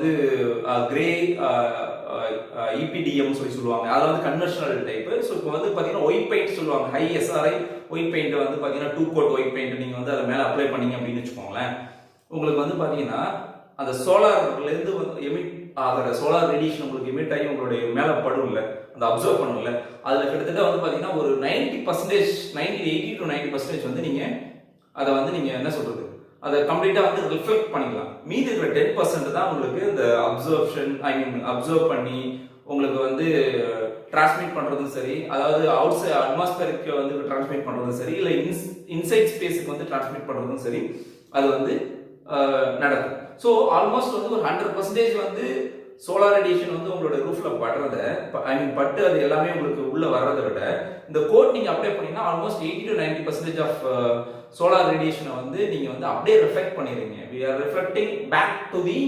வந்து கிரே இபிடிஎம் சொல்லுவாங்க, அது வந்து கன்வென்ஷனல் டைப். ஸோ இப்போ வந்து பார்த்தீங்கன்னா ஒயிட் பெயிண்ட் சொல்லுவாங்க, ஹை எஸ்ஆர்ஐ ஒயிட் பெயிண்ட் வந்து பார்த்தீங்கன்னா 2 கோட் ஒயிட் பெயிண்ட் நீங்கள் வந்து அதை மேலே அப்ளை பண்ணீங்க அப்படின்னு வச்சுக்கோங்களேன், உங்களுக்கு வந்து பார்த்தீங்கன்னா அந்த சோலார்லேருந்து எமிட் ஆகிற சோலார் ரேடியேஷன் உங்களுக்கு எமிட் ஆகி உங்களுடைய மேலே படும் இல்லை, அந்த அப்சர்வ் பண்ணும் இல்லை, அதில் கிட்டத்தட்ட வந்து பார்த்தீங்கன்னா ஒரு 90% 80 to 90% வந்து நீங்கள் அதை வந்து நீங்கள் என்ன சொல்கிறது, அதை கம்ப்ளீட்டாக வந்து ரிஃப்ளெக்ட் பண்ணிக்கலாம். மீதி இருக்கிற 10% தான் உங்களுக்கு இந்த அப்சர்வ் பண்ணி உங்களுக்கு வந்து டிரான்ஸ்மிட் பண்ணுறதும் சரி, அதாவது அவுட் சைட் அட்மாஸ்பியருக்கு வந்து டிரான்ஸ்மிட் பண்ணுறதும் சரி, இல்லை இன்சைட் ஸ்பேஸுக்கு வந்து டிரான்ஸ்மிட் பண்ணுறதும் சரி, அது வந்து நடக்கும். ஸோ ஆல்மோஸ்ட் வந்து ஒரு 100% வந்து சோலார் ரேடியேஷன் வந்து உங்களோட ரூஃப்ல படுறத பட்டு அது எல்லாமே உங்களுக்கு உள்ள வர்றதை விட இந்த கோட் நீங்க அப்ளை பண்ணீங்கன்னா ஆல்மோஸ்ட் 80 to 90% ஆஃப் சோலார் ரேடியேஷனை வந்து நீங்க வந்து அப்படியே ரிஃப்ளெக்ட் பண்ணிடுறீங்க. we are reflecting back to the